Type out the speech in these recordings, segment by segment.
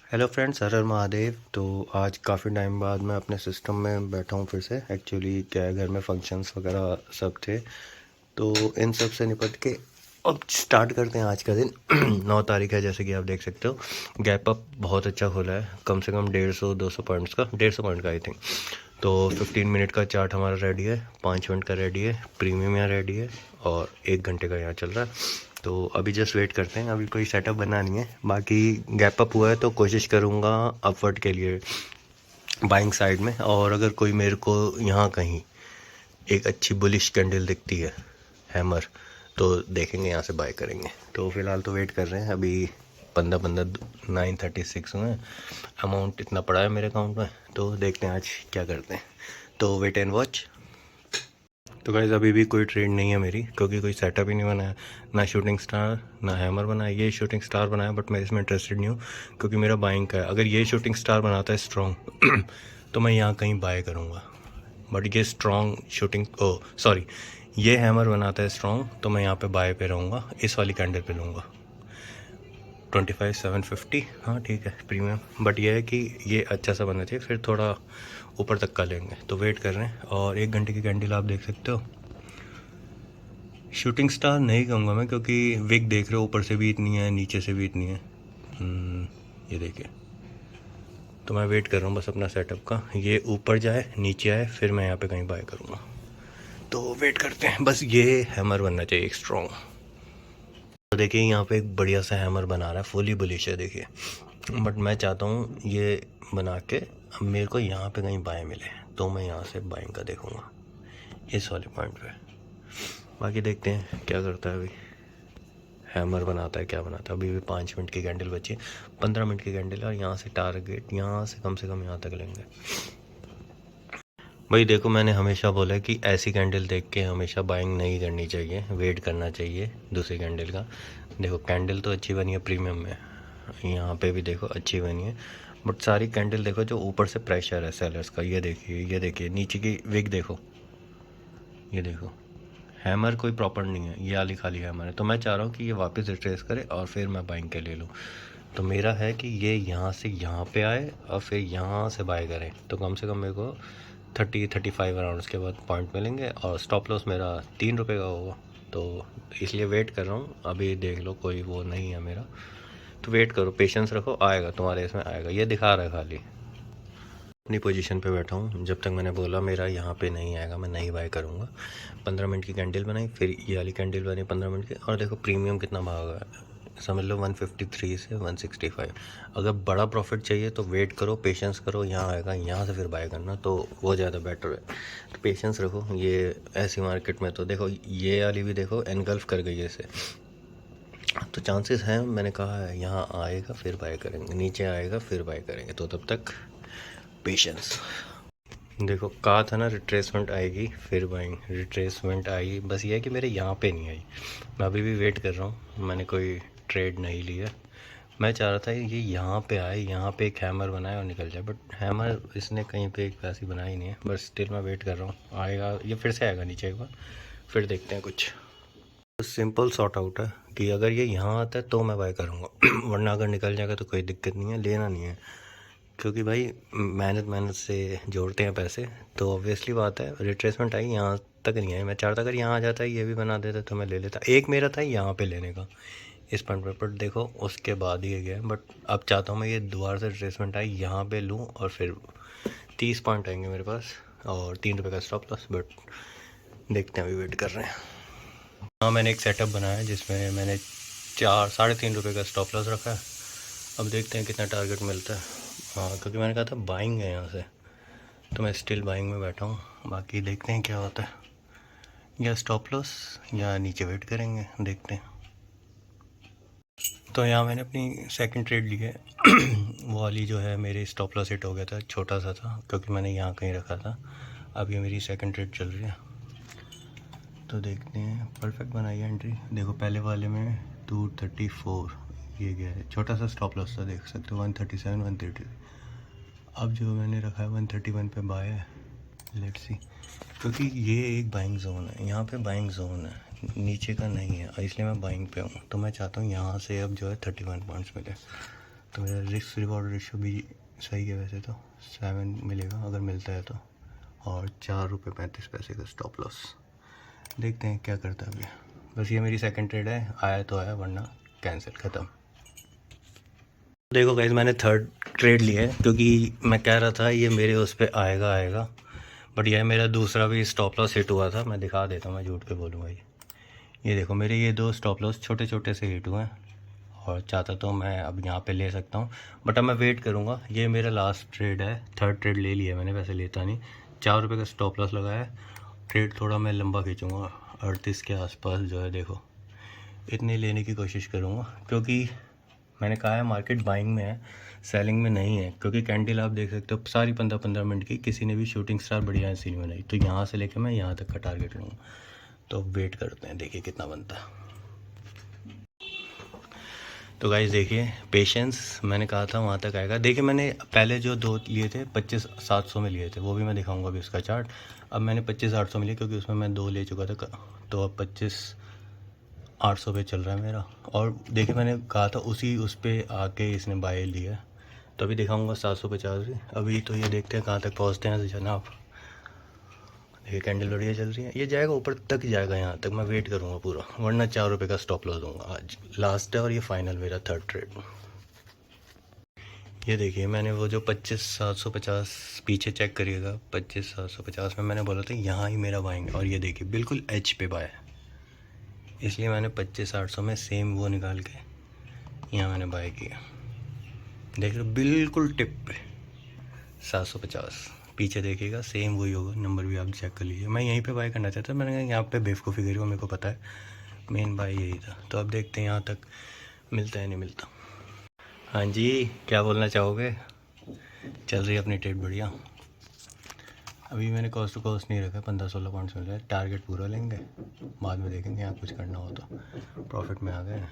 Hello friends, हर हर महादेव। तो आज काफ़ी टाइम बाद मैं अपने सिस्टम में बैठा हूँ फिर से। एक्चुअली क्या है, घर में फंक्शंस वगैरह सब थे, तो इन सब से निपट के अब स्टार्ट करते हैं आज का दिन। 9 तारीख है, जैसे कि आप देख सकते हो। गैप अप बहुत अच्छा खोला है, कम से कम 150-200 पॉइंट्स का, 150 पॉइंट का आई थिंक। तो 15 मिनट का चार्ट हमारा रेडी है, 5 मिनट का रेडी है, प्रीमियम यहाँ रेडी है, और 1 घंटे का यहाँ चल रहा है। तो अभी जस्ट वेट करते हैं, अभी कोई सेटअप बना नहीं है। बाकी गैप अप हुआ है तो कोशिश करूँगा अपवर्ड के लिए बाइंग साइड में। और अगर कोई मेरे को यहाँ कहीं एक अच्छी बुलिश कैंडल दिखती है, हैमर, तो देखेंगे, यहाँ से बाय करेंगे। तो फ़िलहाल तो वेट कर रहे हैं। अभी 9:36 हुए हैं, अमाउंट इतना पड़ा है मेरे अकाउंट में। तो देखते हैं आज क्या करते हैं, तो वेट एंड वॉच। तो गाइस अभी भी कोई ट्रेड नहीं है मेरी, क्योंकि कोई सेटअप ही नहीं बनाया, ना शूटिंग स्टार ना हैमर बनाया। ये शूटिंग स्टार बनाया, बट मैं इसमें इंटरेस्टेड नहीं हूँ, क्योंकि मेरा बाइंग का है। अगर ये शूटिंग स्टार बनाता है स्ट्रॉन्ग तो मैं यहाँ कहीं बाय करूँगा। बट ये स्ट्रॉन्ग शूटिंग, ओ सॉरी, ये हैमर बनाता है स्ट्रॉन्ग, तो मैं यहाँ पे बाय पे रहूँगा, इस वाली कैंडल पे लूँगा। 25,750, हाँ ठीक है, प्रीमियम। बट ये है कि ये अच्छा सा बनना चाहिए, फिर थोड़ा ऊपर तक का लेंगे। तो वेट कर रहे हैं। और 1 घंटे की कैंडल आप देख सकते हो। शूटिंग स्टार नहीं कहूँगा मैं, क्योंकि विग देख रहे हो, ऊपर से भी इतनी है, नीचे से भी इतनी है। ये देखिए। तो मैं वेट कर रहा हूँ बस अपना सेटअप का, ये ऊपर जाए नीचे आए, फिर मैं यहाँ पे कहीं बाय करूँगा। तो वेट करते हैं, बस ये हैमर बनना चाहिए एक स्ट्रॉन्ग। तो देखिए यहाँ पे एक बढ़िया सा हैमर बना रहा है, फुली बुलिश है देखिए। बट मैं चाहता हूँ ये बना के अब मेरे को यहाँ पे कहीं बाय मिले, तो मैं यहाँ से बाइंग का देखूँगा इस वाले पॉइंट पे। बाकी देखते हैं क्या करता है। अभी हैमर बनाता है, क्या बनाता है। अभी भी 5 मिनट की कैंडल बची है, 15 मिनट की कैंडल है, और यहाँ से टारगेट यहाँ से कम यहाँ तक लेंगे। भाई देखो, मैंने हमेशा बोला है कि ऐसी कैंडल देख के हमेशा बाइंग नहीं करनी चाहिए, वेट करना चाहिए दूसरी कैंडल का। देखो कैंडल तो अच्छी बनी है प्रीमियम में, यहाँ पे भी देखो अच्छी बनी है। बट सारी कैंडल देखो जो ऊपर से प्रेशर है सेलर्स का, ये देखिए, ये देखिए नीचे की विग देखो, ये देखो। हैमर कोई प्रॉपर नहीं है, ये आली खाली हैमर है। तो मैं चाह रहा हूँ कि ये वापस रिट्रेस करे और फिर मैं बाइंग के ले लूँ। तो मेरा है कि ये यहाँ से यहाँ पे आए और फिर यहाँ से बाय करें, तो कम से कम मेरे को 30-35 अराउंड उसके बाद पॉइंट मिलेंगे। और स्टॉप लॉस मेरा 3 रुपये का होगा। तो इसलिए वेट कर रहा हूँ। अभी देख लो कोई वो नहीं है मेरा, तो वेट करो, पेशेंस रखो, आएगा तुम्हारे इसमें आएगा। ये दिखा रहा है खाली। अपनी पोजीशन पे बैठा हूँ, जब तक मैंने बोला मेरा यहाँ पे नहीं आएगा मैं नहीं बाय करूँगा। 15 मिनट की कैंडल बनाई, फिर ये वाली कैंडल बनी 15 मिनट की, और देखो प्रीमियम कितना भागा है, समझ लो 153 से 165। अगर बड़ा प्रॉफिट चाहिए तो वेट करो, पेशेंस करो, यहाँ आएगा, यहाँ से फिर बाय करना, तो वो ज़्यादा बेटर है। तो पेशेंस रखो। ये ऐसी मार्केट में तो देखो, ये वाली भी देखो एनगल्फ कर गई है इसे। तो चांसेस हैं, मैंने कहा है यहाँ आएगा फिर बाय करेंगे, नीचे आएगा फिर बाय करेंगे। तो तब तक पेशेंस। देखो कहा था ना रिट्रेसमेंट आएगी फिर बाइंग, रिट्रेसमेंट आई, बस ये है कि मेरे यहाँ पे नहीं आई। मैं अभी भी वेट कर रहा हूँ, मैंने कोई ट्रेड नहीं लिया। मैं चाह रहा था ये यहाँ पे आए, यहाँ पे एक हैमर बनाए और निकल जाए, बट हैमर इसने कहीं पे एक वैसी बनाई नहीं है। बस स्टिल मैं वेट कर रहा हूँ, आएगा ये, फिर से आएगा नीचे एक बार, फिर देखते हैं कुछ। सिंपल सॉर्ट आउट है कि अगर ये यहाँ आता है तो मैं बाय करूँगा, वरना अगर निकल जाएगा तो कोई दिक्कत नहीं है, लेना नहीं है। क्योंकि भाई मेहनत से जोड़ते हैं पैसे, तो ऑब्वियसली बात है रिट्रेसमेंट आई, यहाँ तक नहीं आई। मैं चाहता अगर यहाँ आ जाता है, ये भी बना देता तो मैं ले लेता। एक मेरा था यहाँ पे लेने का इस पॉइंट पर, बट देखो उसके बाद ही गया। बट अब चाहता हूँ मैं ये दोबारा से रिट्रेसमेंट आई यहाँ पे लूँ, और फिर 30 पॉइंट आएंगे मेरे पास, और 3 रुपये का स्टॉप लॉस। बट देखते हैं, अभी वेट कर रहे हैं। हाँ, मैंने एक सेटअप बनाया है जिसमें मैंने 3.5 रुपये का स्टॉप लॉस रखा है। अब देखते हैं कितना टारगेट मिलता है। हाँ, क्योंकि मैंने कहा था बाइंग है यहाँ से, तो मैं स्टिल बाइंग में बैठा हूँ। बाकी देखते हैं क्या होता है, या स्टॉप लॉस या नीचे वेट करेंगे, देखते हैं। तो यहाँ मैंने अपनी सेकंड ट्रेड ली है। वो वाली जो है मेरे स्टॉप लॉस हिट हो गया था, छोटा सा था क्योंकि मैंने यहाँ कहीं रखा था। अब ये मेरी सेकंड ट्रेड चल रही है, तो देखते हैं। परफेक्ट बनाई है एंट्री, देखो पहले वाले में 234 ये गया है, छोटा सा स्टॉप लॉस था, देख सकते हो 137 130। अब जो मैंने रखा है 131 पे बाय है, लेट्स सी। क्योंकि ये एक बाइंग जोन है, यहाँ पे बाइंग जोन है, नीचे का नहीं है, इसलिए मैं बाइंग पे हूँ। तो मैं चाहता हूँ यहाँ से अब जो है 31 पॉइंट्स मिले, तो मेरा रिस्क रिवॉर्ड रेशो भी सही है वैसे तो, 7 मिलेगा अगर मिलता है तो, और 4 रुपये 35 पैसे का स्टॉप लॉस। देखते हैं क्या करता है अभी। बस ये मेरी सेकंड ट्रेड है, आया तो आया वरना कैंसिल, ख़त्म। देखो गाइस, मैंने थर्ड ट्रेड लिया है क्योंकि मैं कह रहा था ये मेरे उस पर आएगा, बट यह मेरा दूसरा भी स्टॉप लॉस हिट हुआ था। मैं दिखा देता हूँ, मैं झूठ पे बोलूँगा। ये देखो मेरे ये 2 स्टॉप लॉस छोटे छोटे से हिट हुए हैं, और चाहता तो मैं अब यहाँ पे ले सकता हूँ, बट अब मैं वेट करूँगा। ये मेरा लास्ट ट्रेड है, थर्ड ट्रेड ले लिया मैंने, वैसे लेता नहीं। 4 रुपये का स्टॉप लॉस लगाया है। ट्रेड थोड़ा मैं लंबा खींचूँगा, 38 के आसपास जो है, देखो इतने लेने की कोशिश करूँगा, क्योंकि मैंने कहा है मार्केट बाइंग में है, सेलिंग में नहीं है। क्योंकि कैंडल आप देख सकते हो सारी 15-15 मिनट की, किसी ने भी शूटिंग स्टार बढ़िया ऐसी नहीं बनाई। तो यहाँ से लेकर मैं यहाँ तक का टारगेट लूँगा। तो वेट करते हैं, देखिए कितना बनता है। तो गाइस देखिए, पेशेंस मैंने कहा था वहाँ तक आएगा। देखिए मैंने पहले जो 2 लिए थे 25,700 में लिए थे, वो भी मैं दिखाऊंगा अभी उसका चार्ट। अब मैंने 25,800 में लिया क्योंकि उसमें मैं 2 ले चुका था, तो अब 25,800 पे चल रहा है मेरा। और देखिए मैंने कहा था उस पर आके इसने बाय लिया, तो अभी दिखाऊंगा 750। अभी तो ये देखते हैं कहाँ तक पहुँचते हैं जनाब। ये कैंडल बढ़िया चल रही है, ये जाएगा ऊपर तक जाएगा, यहाँ तक मैं वेट करूँगा पूरा, वरना 4 रुपये का स्टॉप लॉस दूंगा। आज लास्ट है और ये फाइनल मेरा थर्ड ट्रेड। ये देखिए मैंने वो जो 25,750 पीछे चेक करिएगा, 25,750 में मैंने बोला था यहाँ ही मेरा बाइंग, और ये देखिए बिल्कुल एच पे बाय, इसलिए मैंने 25,800 में सेम वो निकाल के यहाँ मैंने बाय किया। देख लो बिल्कुल टिप पे 750, पीछे देखिएगा सेम वही होगा, नंबर भी आप चेक कर लीजिए। मैं यहीं पे बाय करना चाहता था, मैंने कहा यहाँ पे बेवकूफ़ी करी हो, मेरे को पता है मेन बाय यही था। तो अब देखते हैं यहाँ तक मिलता है नहीं मिलता। हाँ जी, क्या बोलना चाहोगे? चल रही है अपनी ट्रेड बढ़िया। अभी मैंने कॉस्ट टू कॉस्ट नहीं रखा, 15-16 पॉइंट्स मिल रहा है। टारगेट पूरा लेंगे, बाद में देखेंगे यहाँ कुछ करना हो तो। प्रॉफिट में आ गए,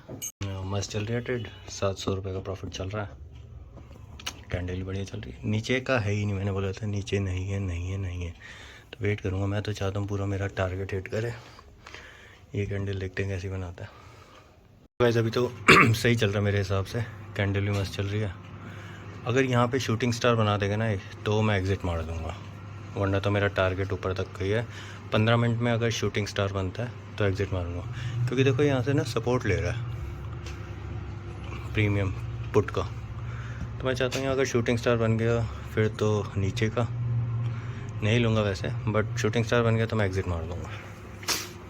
मस्त चल रही है ट्रेड, 700 रुपये का प्रॉफिट चल रहा है। कैंडल बढ़िया चल रही है, नीचे का है ही नहीं, मैंने बोला था नीचे नहीं है। तो वेट करूँगा, मैं तो चाहता हूँ पूरा मेरा टारगेट हिट करे। ये कैंडल देखते हैं कैसी बनाता है। वैसे अभी तो सही चल रहा है मेरे हिसाब से, कैंडल भी मस्त चल रही है। अगर यहाँ पे शूटिंग स्टार बना देगा ना तो मैं एग्ज़िट मार दूँगा, वरना तो मेरा टारगेट ऊपर तक ही है। 15 मिनट में अगर शूटिंग स्टार बनता है तो एग्ज़िट मारूँगा, क्योंकि देखो यहाँ से ना सपोर्ट ले रहा है प्रीमियम पुट का। तो मैं चाहता हूँ अगर शूटिंग स्टार बन गया फिर तो नीचे का नहीं लूँगा वैसे, बट शूटिंग स्टार बन गया तो मैं एग्ज़िट मार दूँगा।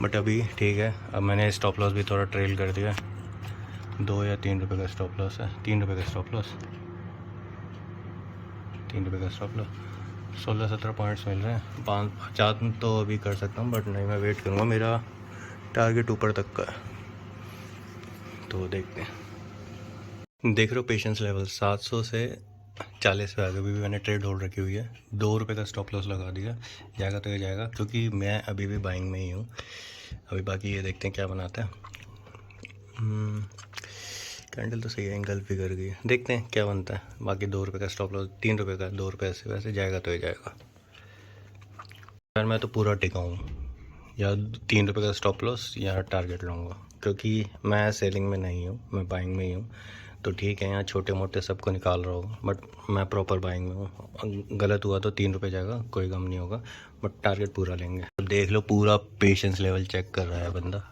बट अभी ठीक है, अब मैंने स्टॉप लॉस भी थोड़ा ट्रेल कर दिया, 2 या 3 रुपये का स्टॉप लॉस है, 3 रुपये का स्टॉप लॉस, 3 रुपये का स्टॉप लॉस। 16-17 पॉइंट्स मिल रहे हैं, 5 तो अभी कर सकता हूँ, बट नहीं मैं वेट करूँगा, मेरा टारगेट ऊपर तक का है। तो देखते हैं। देख रहे हो पेशेंस लेवल 700 से 40 पे आ गया। अभी भी मैंने ट्रेड होल्ड रखी हुई है, 2 रुपये का स्टॉप लॉस लगा दिया, जाएगा तो ये जाएगा, क्योंकि मैं अभी भी बाइंग में ही हूँ। अभी बाकी ये देखते हैं क्या बनाता है। कैंडल तो सही है, एंगल भी कर गई है, देखते हैं क्या बनता है। बाकी 2 रुपये का स्टॉप लॉस, 3 रुपये का, 2 रुपये ऐसे वैसे जाएगा तो ये जाएगा। यार मैं तो पूरा टिका हूँ, या 3 रुपये का स्टॉप लॉस या टारगेट लूँगा, क्योंकि मैं सेलिंग में नहीं हूँ, मैं बाइंग में ही हूँ। तो ठीक है, यहाँ छोटे मोटे सबको निकाल रहा होगा, बट मैं प्रॉपर बाइंग में हूँ। गलत हुआ तो 3 रुपये जाएगा, कोई गम नहीं होगा, बट टारगेट पूरा लेंगे। तो देख लो पूरा पेशेंस लेवल चेक कर रहा है बंदा,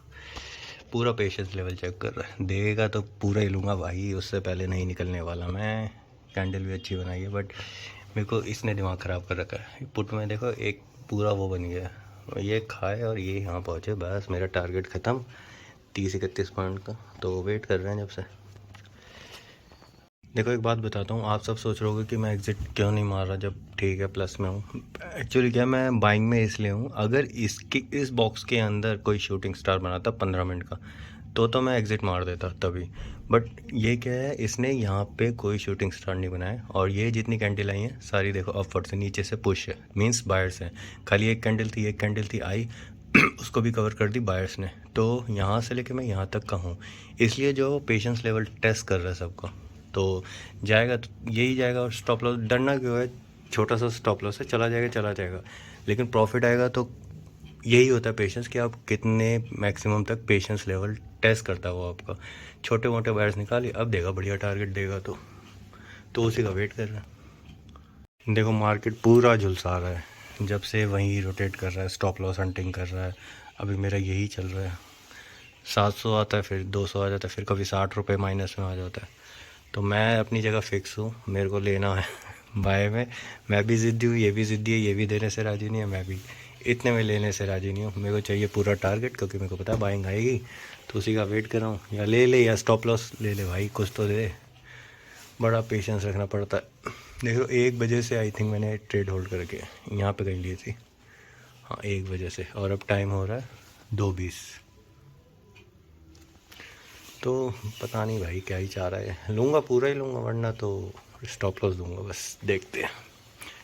पूरा पेशेंस लेवल चेक कर रहा है। देगा तो पूरा ही लूँगा भाई, उससे पहले नहीं निकलने वाला मैं। कैंडल भी अच्छी बनाई है, बट मेरे को इसने दिमाग ख़राब कर रखा है। पुट में देखो एक पूरा वो बन गया, ये खाए और ये यहाँ पहुँचे, बस मेरा टारगेट ख़त्म 30-31 पॉइंट का। तो वेट कर रहे हैं जब से। देखो एक बात बताता हूँ, आप सब सोच रहे होगे कि मैं एग्ज़िट क्यों नहीं मार रहा जब ठीक है प्लस में हूँ। एक्चुअली क्या, मैं बाइंग में इसलिए हूँ, अगर इस बॉक्स के अंदर कोई शूटिंग स्टार बनाता 15 मिनट का तो मैं एग्ज़िट मार देता तभी। बट ये क्या है, इसने यहाँ पे कोई शूटिंग स्टार नहीं बनाया, और ये जितनी कैंडल आई हैं सारी देखो अपवर्ड से, नीचे से पुश है, मीन्स बायर्स हैं। खाली एक कैंडल थी आई उसको भी कवर कर दी बायर्स ने। तो यहाँ से लेके मैं यहाँ तक का हूँ, इसलिए जो पेशेंस लेवल टेस्ट कर रहा है सबको, तो जाएगा तो यही जाएगा। और स्टॉप लॉस डरना क्यों है, छोटा सा स्टॉप लॉस है, चला जाएगा, लेकिन प्रॉफिट आएगा। तो यही होता है पेशेंस, कि आप कितने मैक्सिमम तक पेशेंस लेवल टेस्ट करता है वो आपका। छोटे मोटे बायर्स निकालिए, अब देगा बढ़िया टारगेट देगा। तो तो उसी का वेट कर रहा है। देखो मार्केट पूरा झुलसा रहा है, जब से वहीं रोटेट कर रहा है, स्टॉप लॉस हंटिंग कर रहा है। अभी मेरा यही चल रहा है, 700 आता है, फिर 200 आ जाता है, फिर कभी 60 रुपये माइनस में आ जाता है। तो मैं अपनी जगह फिक्स हूँ, मेरे को लेना है बाय में। मैं भी ज़िद्दी हूँ, ये भी ज़िद्दी है, ये भी देने से राज़ी नहीं है, मैं भी इतने में लेने से राज़ी नहीं हूँ। मेरे को चाहिए पूरा टारगेट, क्योंकि मेरे को पता है बाइंग आएगी, तो उसी का वेट कर रहा हूँ। या ले या स्टॉप लॉस ले ले भाई, कुछ तो दे। बड़ा पेशेंस रखना पड़ता है। देख लो 1 बजे से आई थिंक मैंने ट्रेड होल्ड करके यहाँ पे कहीं ली थी, हाँ 1 बजे से, और अब टाइम हो रहा है 2:20। तो पता नहीं भाई क्या ही चाह रहा है, लूँगा पूरा ही लूँगा, वरना तो स्टॉप लॉस दूँगा, बस देखते हैं।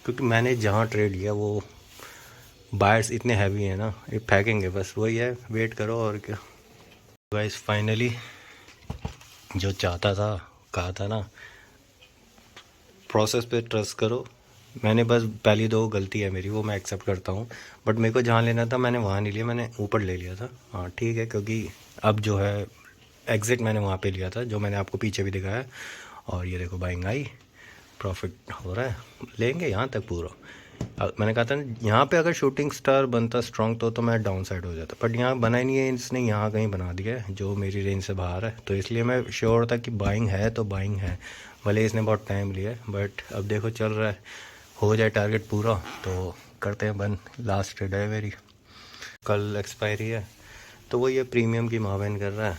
क्योंकि मैंने जहाँ ट्रेड लिया वो बायर्स इतने हैवी हैं ना, ये फेंकेंगे, बस वही है, वेट करो और क्या। गाइस फाइनली जो चाहता था, कहा था ना, प्रोसेस पे ट्रस्ट करो। मैंने बस पहली 2 गलती है मेरी, वो मैं एक्सेप्ट करता हूँ, बट मेरे को जहाँ लेना था मैंने वहाँ नहीं लिया, मैंने ऊपर ले लिया था। हाँ ठीक है, क्योंकि अब जो है एग्ज़िट मैंने वहाँ पे लिया था, जो मैंने आपको पीछे भी दिखाया। और ये देखो बाइंग आई, प्रॉफिट हो रहा है, लेंगे यहाँ तक पूरा। मैंने कहा था ना, यहाँ पे अगर शूटिंग स्टार बनता स्ट्रॉन्ग तो मैं डाउन साइड हो जाता, बट यहाँ बना ही नहीं है, इसने यहाँ कहीं बना दिया है जो मेरी रेंज से बाहर है। तो इसलिए मैं श्योर था कि बाइंग है तो बाइंग है, भले इसने बहुत टाइम लिया है, बट अब देखो चल रहा है, हो जाए टारगेट पूरा तो करते हैं बंद। लास्ट ट्रेड है मेरी, कल एक्सपायरी है, तो वो ये प्रीमियम की मावेन कर रहा है,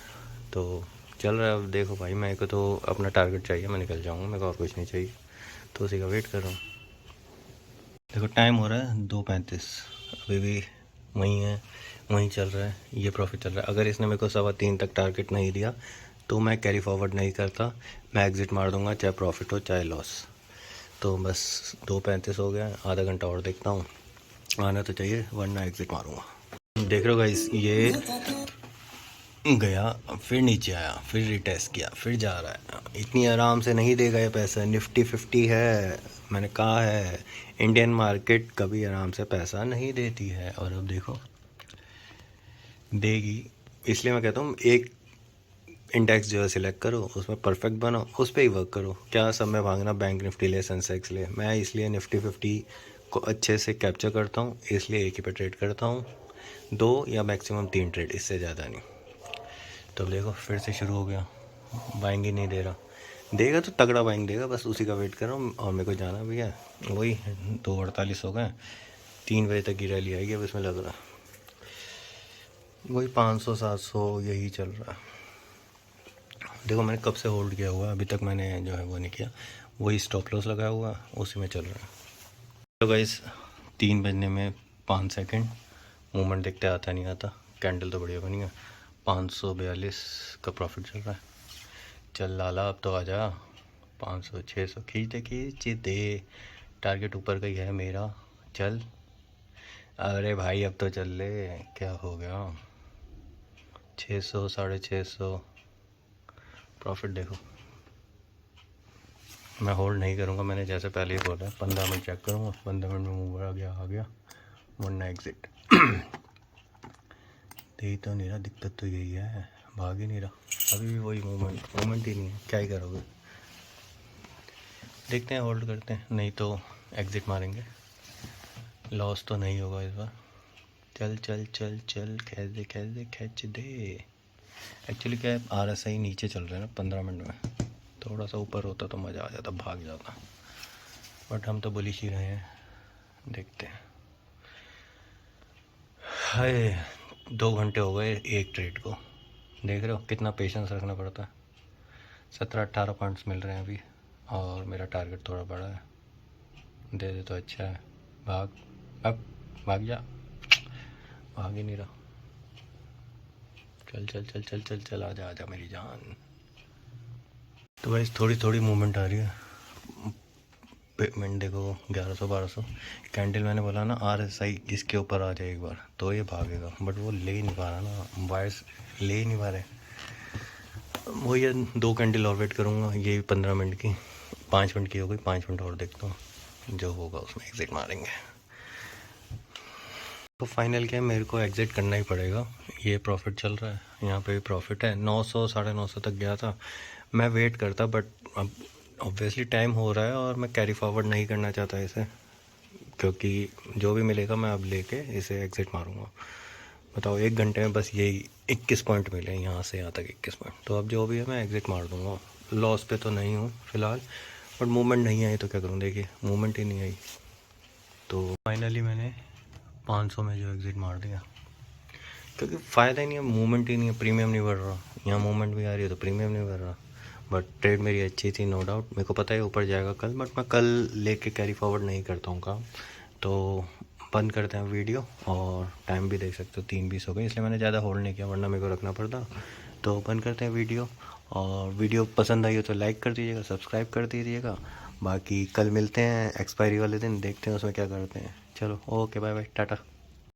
तो चल रहा है। अब देखो भाई, मेरे को तो अपना टारगेट चाहिए, मैं निकल जाऊँगा, मेरे को और कुछ नहीं चाहिए, तो उसी का वेट कर रहा हूँ। देखो टाइम हो रहा है 2:35, अभी भी वहीं है, वहीं चल रहा है, ये प्रॉफिट चल रहा है। अगर इसने मेरे को 3:15 तक टारगेट नहीं दिया तो मैं कैरी फॉरवर्ड नहीं करता, मैं एग्ज़िट मार दूंगा, चाहे प्रॉफिट हो चाहे लॉस। तो बस 2:35 हो गया, आधा घंटा और देखता हूँ, आना तो चाहिए, वरना एग्ज़िट मारूंगा। देख रहे हो गाइस, ये गया, फिर नीचे आया, फिर रिटेस्ट किया, फिर जा रहा है। इतनी आराम से नहीं देगा ये पैसा, निफ्टी 50 है, मैंने कहा है इंडियन मार्केट कभी आराम से पैसा नहीं देती है। और अब देखो देगी, इसलिए मैं कहता हूँ एक इंडेक्स जो है सिलेक्ट करो, उसमें परफेक्ट बनो, उस पर ही वर्क करो। क्या सब में भागना बैंक निफ्टी ले, सेंसेक्स ले, मैं इसलिए निफ्टी 50 को अच्छे से कैप्चर करता हूँ, इसलिए एक ही पे ट्रेड करता हूँ, 2 या मैक्सिमम 3 ट्रेड, इससे ज़्यादा नहीं। तो देखो फिर से शुरू हो गया, बाइंग ही नहीं दे रहा, देगा तो तगड़ा बाइंग देगा, बस उसी का वेट कर रहा हूँ। और मेरे को जाना भी है, वही 2:48 हो गए, 3 बजे तक की रैली आएगी, अब इसमें लग रहा है वही 500-700 यही चल रहा है। देखो मैंने कब से होल्ड किया हुआ है, अभी तक मैंने जो है वो नहीं किया, वही स्टॉप लॉस लगाया हुआ, उसी में चल रहा है। तो गाइस 3 बजने में 5 सेकंड, मूवमेंट देखते आता नहीं आता, कैंडल तो बढ़िया बनी है, 542 का प्रॉफिट चल रहा है। चल लाला अब तो आ जा, 500-600 खींच दे, टारगेट ऊपर का ही है मेरा, चल। अरे भाई अब तो चल ले, क्या हो गया, 600 650 प्रॉफिट। देखो मैं होल्ड नहीं करूँगा, मैंने जैसे पहले ही बोला, 15 मिनट चेक करूँगा, 15 मिनट में मूव आ गया, वरना एग्जिट। यही तो नहीं रहा, दिक्कत तो यही है, भाग ही नहीं रहा, अभी भी वही मूवमेंट ही नहीं है, क्या ही करोगे। देखते हैं, होल्ड करते हैं, नहीं तो एग्ज़िट मारेंगे, लॉस तो नहीं होगा इस बार। चल चल चल चल, खींच दे। एक्चुअली क्या है, RSI नीचे चल रहा है ना 15 मिनट में, थोड़ा सा ऊपर होता तो मज़ा आ जाता, भाग जाता, बट हम तो बुलिश ही रहे हैं, देखते हैं। हाय 2 घंटे हो गए एक ट्रेड को, देख रहे हो कितना पेशेंस रखना पड़ता है। 17-18 पॉइंट्स मिल रहे हैं अभी, और मेरा टारगेट थोड़ा बड़ा है, दे दे तो अच्छा है। भाग अब, भाग जा, भाग ही नहीं रहा, चल चल चल चल चल चल, आजा आजा मेरी जान। तो भाई थोड़ी थोड़ी मूवमेंट आ रही है, पेमेंट देखो 1100-1200, कैंडल मैंने बोला ना RSI इसके ऊपर आ जाए एक बार तो ये भागेगा, बट वो ले ही नहीं पा रहा ना, बायर्स ले ही नहीं पा रहे। वो ये 2 कैंडल और वेट करूँगा, ये 15 मिनट की, 5 मिनट की हो गई, 5 मिनट और देखता हूँ, जो होगा उसमें एग्ज़िट मारेंगे। तो फाइनल क्या है, मेरे को एग्ज़िट करना ही पड़ेगा, ये प्रॉफिट चल रहा है, यहाँ पे भी प्रॉफिट है, 900 950 तक गया था, मैं वेट करता, बट अब ऑब्वियसली टाइम हो रहा है और मैं कैरी फॉरवर्ड नहीं करना चाहता इसे, क्योंकि जो भी मिलेगा मैं अब लेके इसे एग्ज़िट मारूंगा। बताओ 1 घंटे में बस यही 21 पॉइंट मिले, यहाँ से यहाँ तक 21 पॉइंट। तो अब जो भी है मैं एग्ज़िट मार दूंगा। लॉस पे तो नहीं हूँ फ़िलहाल, बट मूवमेंट नहीं आई तो क्या करूँ, देखिए मूवमेंट ही नहीं आई। तो फाइनली मैंने 500 में जो एग्ज़िट मार दिया, क्योंकि फ़ायदा ही नहीं है, मूवमेंट ही नहीं है, प्रीमियम नहीं बढ़ रहा। यहाँ मूवमेंट भी आ रही है तो प्रीमियम नहीं बढ़ रहा। बट ट्रेड मेरी अच्छी थी, नो डाउट। मेरे को पता है ऊपर जाएगा कल, बट मैं कल लेके कैरी फॉरवर्ड नहीं करता हूँ काम। तो बंद करते हैं वीडियो, और टाइम भी देख सकते हो 3:20 हो गए, इसलिए मैंने ज़्यादा होल्ड नहीं किया, वरना मेरे को रखना पड़ता। तो बंद करते हैं वीडियो, और वीडियो पसंद आई हो तो लाइक कर दीजिएगा, सब्सक्राइब कर दीजिएगा। बाकी कल मिलते हैं एक्सपायरी वाले दिन, देखते हैं उसमें क्या करते हैं। चलो ओके, बाय बाय, टाटा।